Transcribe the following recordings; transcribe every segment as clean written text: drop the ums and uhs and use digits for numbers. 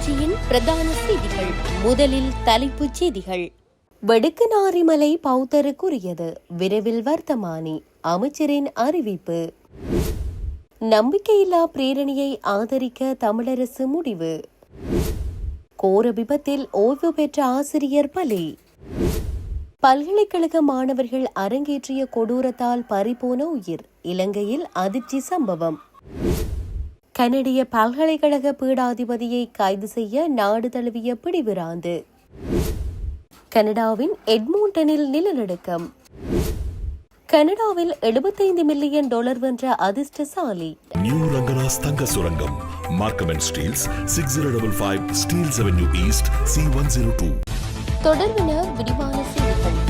தொலைக்காட்சியின் பிரதான செய்திகள். முதலில் தலைப்புச் செய்திகள். வடுக்குநாரிமலை பௌத்தருக்குரியது, விரைவில் வர்த்தமானி, அமைச்சரின் அறிவிப்பு. நம்பிக்கையில்லா பிரேரணியை ஆதரிக்க தமிழரசு முடிவு. கோர விபத்தில் ஓய்வு பெற்ற ஆசிரியர் பலி. பல்கலைக்கழக மாணவர்கள் அரங்கேற்றிய கொடூரத்தால் பறிபோன உயிர், இலங்கையில் அதிர்ச்சி சம்பவம். கனடிய பல்கலைக்கழக பீடாதிபதியை கைது செய்ய நாடு தழுவிய பிடிவிராந்து. கனடாவின் எட்மோண்டனில் நிலநடுக்கம். கனடாவில் $75 மில்லியன் வென்ற அதிர்ஷ்டசாலி. நியூ ரங்கராஸ் தங்க சுரங்கம், Markham and Steeles, 6055 Steeles avenue east, C102. தொடர்பின விரிவான செய்திகள்.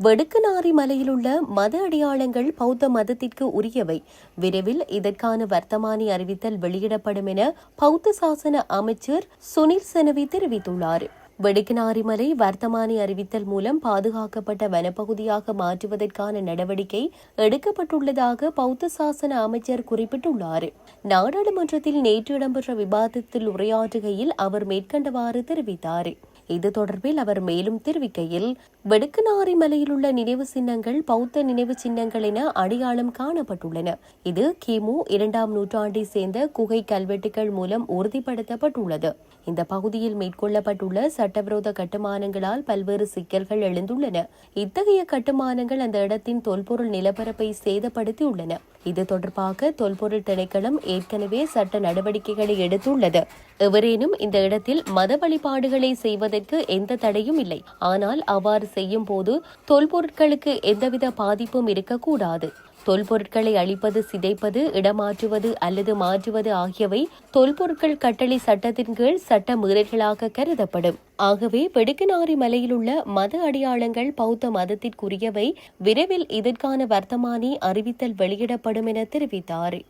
வடுக்குநாரி மலையில் உள்ள மத அடையாளங்கள் பௌத்த மதத்திற்கு உரியவை. விரைவில் இதற்கான வர்த்தமானி அறிவித்தல் வெளியிடப்படும் என பௌத்த சாசன அமைச்சர் சுனில் செனவி தெரிவித்துள்ளார். வடுக்குநாரி மலை வர்த்தமானி அறிவித்தல் மூலம் பாதுகாக்கப்பட்ட வனப்பகுதியாக மாற்றுவதற்கான நடவடிக்கை எடுக்கப்பட்டுள்ளதாக பௌத்த சாசன அமைச்சர் குறிப்பிட்டுள்ளார். நாடாளுமன்றத்தில் நேற்று இடம்பெற்ற விவாதத்தில் உரையாற்றுகையில் அவர் மேற்கண்டவாறு தெரிவித்தார். இது தொடர்பில் அவர் மேலும் தெரிவிக்கையில், வடுக்குநாரி மலையில் உள்ள நினைவு சின்னங்கள் பௌத்த நினைவு சின்னங்கள் என அடையாளம் காணப்பட்டுள்ளன. இது கிமு 2ஆம் நூற்றாண்டை சேர்ந்த குகை கல்வெட்டுகள் மூலம் உறுதிப்படுத்தப்பட்டுள்ளது. இந்த பகுதியில் மேற்கொள்ளப்பட்டுள்ள சட்டவிரோத கட்டுமானங்களால் பல்வேறு சிக்கல்கள் எழுந்துள்ளன. இத்தகைய கட்டுமானங்கள் அந்த இடத்தின் தொல்பொருள் நிலப்பரப்பை சேதப்படுத்தியுள்ளன. இது தொடர்பாக தொல்பொருள் திணைக்களம் ஏற்கனவே சட்ட நடவடிக்கைகளை எடுத்துள்ளது. எவரேனும் இந்த இடத்தில் மத வழிபாடுகளை செய்வதற்கு எந்த தடையும் இல்லை. ஆனால் அவ்வாறு செய்யும் போது தொல்பொருட்களுக்கு எந்தவித பாதிப்பும் இருக்கக்கூடாது. தொல்பொருட்களை அழிப்பது, சிதைப்பது, இடமாற்றுவது அல்லது மாற்றுவது ஆகியவை தொல்பொருட்கள் கட்டளை சட்டத்தின் கீழ் சட்ட மீறல்களாக கருதப்படும். ஆகவே வடுக்குநாரி மலையில் உள்ள மத அடையாளங்கள் பௌத்த மதத்திற்குரியவை. விரைவில் இதற்கான வர்த்தமானி அறிவித்தல் வெளியிடப்படும் என தெரிவித்தார்.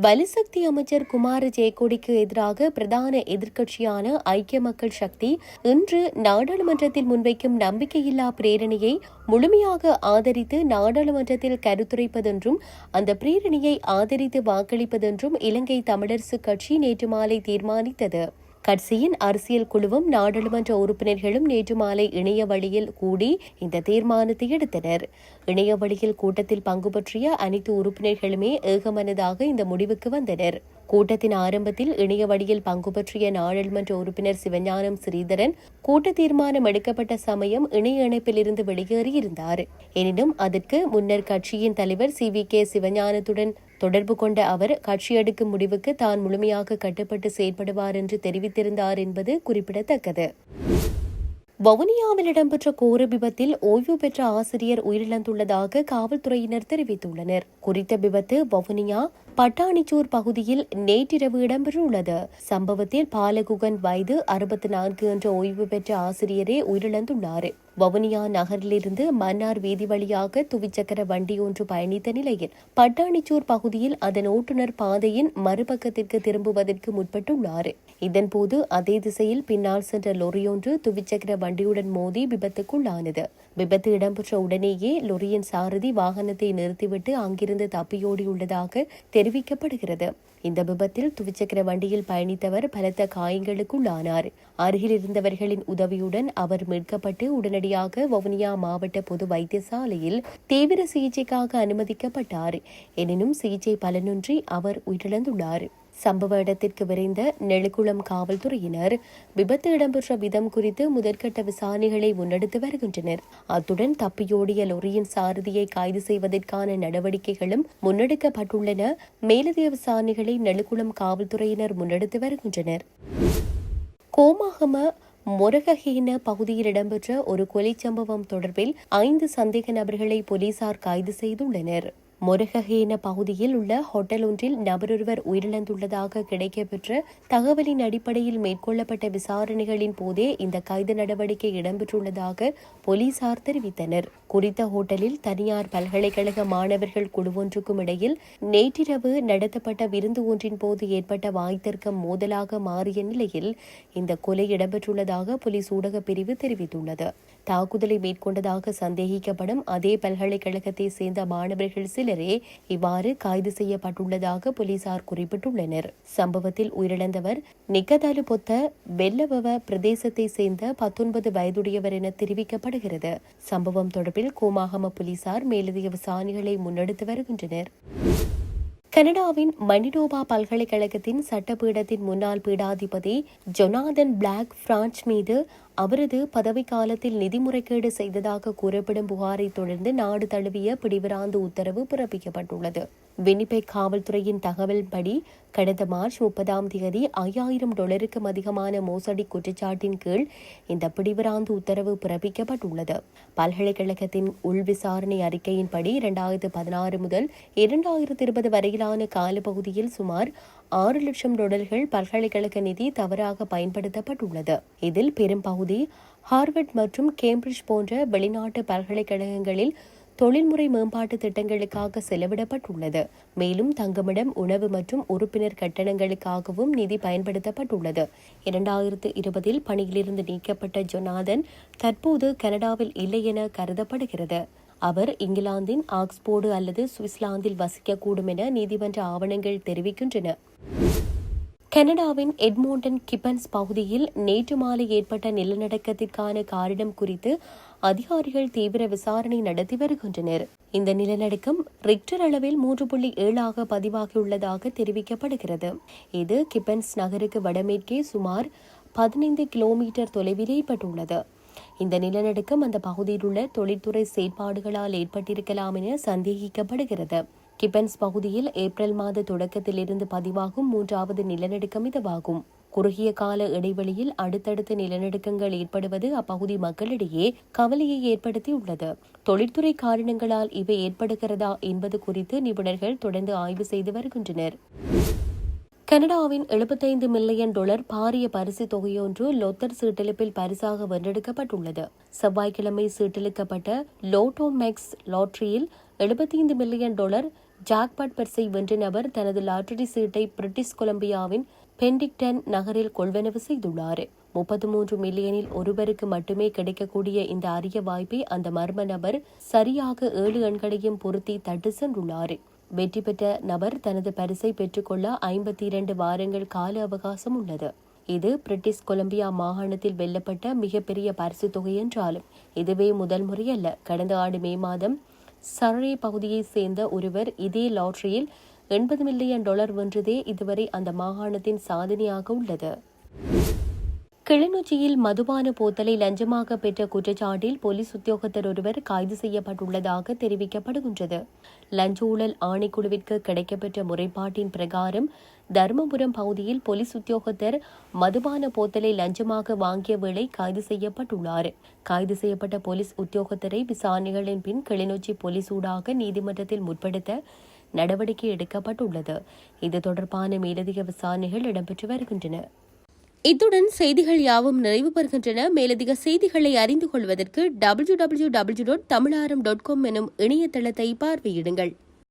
வலுசக்தி அமைச்சர் குமார ஜெயக்கொடிக்கு எதிராக பிரதான எதிர்க்கட்சியான ஐக்கிய மக்கள் சக்தி இன்று நாடாளுமன்றத்தில் முன்வைக்கும் நம்பிக்கையில்லா பிரேரணையை முழுமையாக ஆதரித்து நாடாளுமன்றத்தில் கருத்துரைப்பதென்றும் அந்த பிரேரணையை ஆதரித்து வாக்களிப்பதென்றும் இலங்கை தமிழரசு கட்சி நேற்று மாலை தீர்மானித்தது. கட்சியின் அரசியல் குழுவும் நாடாளுமன்ற உறுப்பினர்களும் நேற்று மாலை இணைய வழியில் கூடி இந்த தீர்மானத்தை எடுத்தனர். இணைய வழியில் கூட்டத்தில் பங்கு பற்றிய அனைத்து உறுப்பினர்களுமே ஏகமனதாக இந்த முடிவுக்கு வந்தனர். கூட்டத்தின் ஆரம்பத்தில் இணைய வழியில் பங்கு பற்றிய நாடாளுமன்ற உறுப்பினர் சிவஞானம் ஸ்ரீதரன் கூட்ட தீர்மானம் எடுக்கப்பட்ட சமயம் இணைய இணைப்பில் இருந்து வெளியேறியிருந்தார். எனினும் அதற்கு முன்னர் கட்சியின் தலைவர் CVK சிவஞானத்துடன் தொடர்பு கொண்ட அவர் கட்சி எடுக்கும் முடிவுக்கு தான் முழுமையாக கட்டுப்பட்டு செயற்படுவார் என்று தெரிவித்திருந்தார் என்பது குறிப்பிடத்தக்கது. வவுனியாவில் இடம்பெற்ற கோர விபத்தில் ஓய்வு பெற்ற ஆசிரியர் உயிரிழந்துள்ளதாக காவல்துறையினர் தெரிவித்துள்ளனர். குறித்த விபத்து வவுனியா பட்டாணிச்சூர் பகுதியில் நேற்றிரவு இடம்பெற்றுள்ளது. சம்பவத்தில் பாலகுகன் வயது 64 என்ற ஓய்வு பெற்ற ஆசிரியரே உயிரிழந்துள்ளார். வவுனியா நகரிலிருந்து மன்னார் வீதி வழியாக துவிச்சக்கர வண்டி ஒன்று பயணித்த நிலையில் பட்டாணிச்சூர் பகுதியில் அதன் ஓட்டுநர் பாதையின் மறுபக்கத்திற்கு திரும்புவதற்கு முற்பட்டுள்ளார். இதன்போது அதே திசையில் பின்னால் சென்ற லொரியொன்று துவிச்சக்கர வண்டியுடன் மோதி விபத்துக்குள்ளானது. விபத்து இடம்பெற்ற உடனேயே லொரியின் சாரதி வாகனத்தை நிறுத்திவிட்டு அங்கிருந்து தப்பியோடியுள்ளதாக தெரிவிக்கப்படுகிறது. இந்த விபத்தில் துவிச்சக்கர வண்டியில் பயணித்தவர் பலத்த காயங்களுக்குள்ளானார். அருகில் இருந்தவர்களின் உதவியுடன் அவர் மீட்கப்பட்டு உடனடியாக வவுனியா மாவட்ட பொது வைத்தியசாலையில் தீவிர சிகிச்சைக்காக அனுமதிக்கப்பட்டார். எனினும் சிகிச்சை பலனின்றி அவர் உயிரிழந்துள்ளார். சம்பவ இடத்திற்கு விரைந்த நெழுக்குளம் காவல்துறையினர் விபத்து இடம்பெற்ற விதம் குறித்து முதற்கட்ட விசாரணைகளை முன்னெடுத்து வருகின்றனர். அத்துடன் தப்பியோடிய லொரியின் சாரதியை கைது செய்வதற்கான நடவடிக்கைகளும் முன்னெடுக்கப்பட்டுள்ளன. மேலதிக விசாரணைகளை நெழுக்குளம் காவல்துறையினர் முன்னெடுத்து வருகின்றனர். கோமாகம மொரகஹேன பகுதியில் இடம்பெற்ற ஒரு கொலை சம்பவம் தொடர்பில் 5 சந்தேக நபர்களை போலீசார் கைது செய்துள்ளனர். மொரகஹேன பகுதியில் உள்ள ஹோட்டல் ஒன்றில் நபரொருவர் உயிரிழந்துள்ளதாக கிடைக்கப்பெற்ற தகவலின் அடிப்படையில் மேற்கொள்ளப்பட்ட விசாரணைகளின் போதே இந்த கைது நடவடிக்கை இடம்பெற்றுள்ளதாக போலீசார் தெரிவித்தனர். குறித்த ஹோட்டலில் தனியார் பல்கலைக்கழக மாணவர்கள் குழுவொன்றுக்கும் இடையில் நேற்றிரவு நடத்தப்பட்ட விருந்து ஒன்றின் போது ஏற்பட்ட வாய்த்தர்க்கம் மோதலாக மாறிய நிலையில் இந்த கொலை இடம்பெற்றுள்ளதாக போலீஸ் ஊடகப் பிரிவு தெரிவித்துள்ளது. தாக்குதலை மேற்கொண்டதாக சந்தேகிக்கப்படும் அதே பல்கலைக்கழகத்தை சேர்ந்த மாணவர்கள் சிலர் சிலரே இவ்வாறு கைது செய்யப்பட்டுள்ளதாக போலீசார் குறிப்பிட்டுள்ளனர். சம்பவத்தில் உயிரிழந்தவர் நிகதலு பொத்த வெல்லவவ பிரதேசத்தை சேர்ந்த 19 வயதுடையவர் என தெரிவிக்கப்படுகிறது. சம்பவம் தொடர்பில் கோமாகம போலீசார் மேலதிக விசாரணைகளை முன்னெடுத்து வருகின்றனர். கனடாவின் மனிடோபா பல்கலைக்கழகத்தின் சட்டப்பீடத்தின் முன்னாள் பீடாதிபதி ஜொனாதன் பிளாக் பிரான்ச் மீது அவரது பதவிக்காலத்தில் நிதி முறைகேடு செய்ததாக கூறப்படும் புகாரை தொடர்ந்து நாடு தழுவிய பிடிவிராந்து உத்தரவு பிறப்பிக்கப்பட்டுள்ளது. வினிபெக் காவல்துறையின் தகவல்படி கடந்த மார்ச் 30ஆம் தேதி $5,000 அதிகமான மோசடி குற்றச்சாட்டின் கீழ் இந்த பிடிவிராந்து உத்தரவு பிறப்பிக்கப்பட்டுள்ளது. பல்கலைக்கழகத்தின் உள் விசாரணை அறிக்கையின்படி 2016 முதல் 2020 வரையிலான காலப்பகுதியில் சுமார் $6 லட்சம் பல்கலைக்கழக நிதி தவறாக பயன்படுத்தப்பட்டுள்ளது. இதில் பெரும் பகுதி ஹார்வர்ட் மற்றும் கேம்பிரிட்ஜ் போன்ற வெளிநாட்டு பல்கலைக்கழகங்களில் தொழில்முறை மேம்பாட்டு திட்டங்களுக்காக செலவிடப்பட்டுள்ளது. மேலும் தங்குமிடம், உணவு மற்றும் உறுப்பினர் கட்டணங்களுக்காகவும் நிதி பயன்படுத்தப்பட்டுள்ளது. 2020 பணியிலிருந்து நீக்கப்பட்ட ஜொனாதன் தற்போது கனடாவில் இல்லை என கருதப்படுகிறது. அவர் இங்கிலாந்தின் ஆக்ஸ்போர்டு அல்லது சுவிட்சர்லாந்தில் வசிக்கக்கூடும் என நீதிமன்ற ஆவணங்கள் தெரிவிக்கின்றன. கனடாவின் எட்மோண்டன் கிப்பன்ஸ் பகுதியில் நேற்று மாலை ஏற்பட்ட நிலநடுக்கத்திற்கான காரணம் குறித்து அதிகாரிகள் தீவிர விசாரணை நடத்தி வருகின்றனர். இந்த நிலநடுக்கம் ரிக்டர் அளவில் 3.7 பதிவாகியுள்ளதாக தெரிவிக்கப்படுகிறது. இது கிப்பன்ஸ் நகருக்கு வடமேற்கே சுமார் 15 கிலோமீட்டர் தொலைவில் ஏற்பட்டுள்ளது. இந்த நிலநடுக்கம் அந்த பகுதியில் உள்ள தொழில்துறை செயற்பாடுகளால் ஏற்பட்டிருக்கலாம் என சந்தேகிக்கப்படுகிறது. கிப்பன்ஸ் பகுதியில் ஏப்ரல் மாத தொடக்கத்தில் இருந்து பதிவாகும் 3வது நிலநடுக்கம் இதுவாகும். குறுகிய கால இடைவெளியில் அடுத்தடுத்த நிலநடுக்கங்கள் ஏற்படுவது அப்பகுதி மக்களிடையே கவலையை ஏற்படுத்தியுள்ளது. தொழில்துறை காரணங்களால் இவை ஏற்படுகிறதா என்பது குறித்து நிபுணர்கள் தொடர்ந்து ஆய்வு செய்து வருகின்றனர். கனடாவின் $75 மில்லியன் பாரிய பரிசு தொகையொன்று லொத்தர் சீட்டெழுப்பில் பரிசாக வென்றெடுக்கப்பட்டுள்ளது. செவ்வாய்க்கிழமை சீட்டெழுக்கப்பட்ட லோட்டோ மேக்ஸ் லாட்டரியில் $75 மில்லியன் ஜாக்பாட் பரிசை வென்ற நபர் தனது லாட்டரி சீட்டை பிரிட்டிஷ் கொலம்பியாவின் பெண்டிங்டன் நகரில் கொள்வனவு செய்துள்ளார். 33 மில்லியனில் ஒருவருக்கு மட்டுமே கிடைக்கக்கூடிய இந்த அரிய வாய்ப்பை அந்த மர்ம நபர் சரியாக 7 எண்களையும் பொருத்தி தட்டு சென்றுள்ளார். வெற்றி பெற்ற நபர் தனது பரிசை பெற்றுக்கொள்ள 52 வாரங்கள் கால அவகாசம் உள்ளது. இது பிரிட்டிஷ் கொலம்பியா மாகாணத்தில் வெல்லப்பட்ட மிகப்பெரிய பரிசு தொகை என்றாலும் இதுவே முதல் முறையல்ல. கடந்த ஆண்டு மே மாதம் சரே பகுதியைச் சேர்ந்த ஒருவர் இதே லாட்டரியில் $80 மில்லியன் வென்றதே இதுவரை அந்த மாகாணத்தின் சாதனையாக உள்ளது. கிளிநொச்சியில் மதுபான போத்தலை லஞ்சமாக பெற்ற குற்றச்சாட்டில் போலீஸ் உத்தியோகத்தர் ஒருவர் கைது செய்யப்பட்டுள்ளதாக தெரிவிக்கப்படுகின்றது. லஞ்ச ஊழல் ஆணைக்குழுவிற்கு கிடைக்கப்பெற்ற முறைப்பாட்டின் பிரகாரம் தருமபுரம் பகுதியில் போலீஸ் உத்தியோகத்தர் மதுபான போத்தலை லஞ்சமாக வாங்கிய வேளை கைது செய்யப்பட்டுள்ளார். கைது செய்யப்பட்ட போலீஸ் உத்தியோகத்தரை விசாரணைகளின் பின் கிளிநொச்சி போலீஸ் ஊடாக நீதிமன்றத்தில் முற்படுத்த நடவடிக்கை எடுக்கப்பட்டுள்ளது. இது தொடர்பான மேலதிக விசாரணைகள் இடம்பெற்று வருகின்றன. இத்துடன் செய்திகள் யாவும் நிறைவு பெறுகின்றன. மேலதிக செய்திகளை அறிந்து கொள்வதற்கு www.tamilaram.com எனும் இணையதளத்தை பார்வையிடுங்கள்.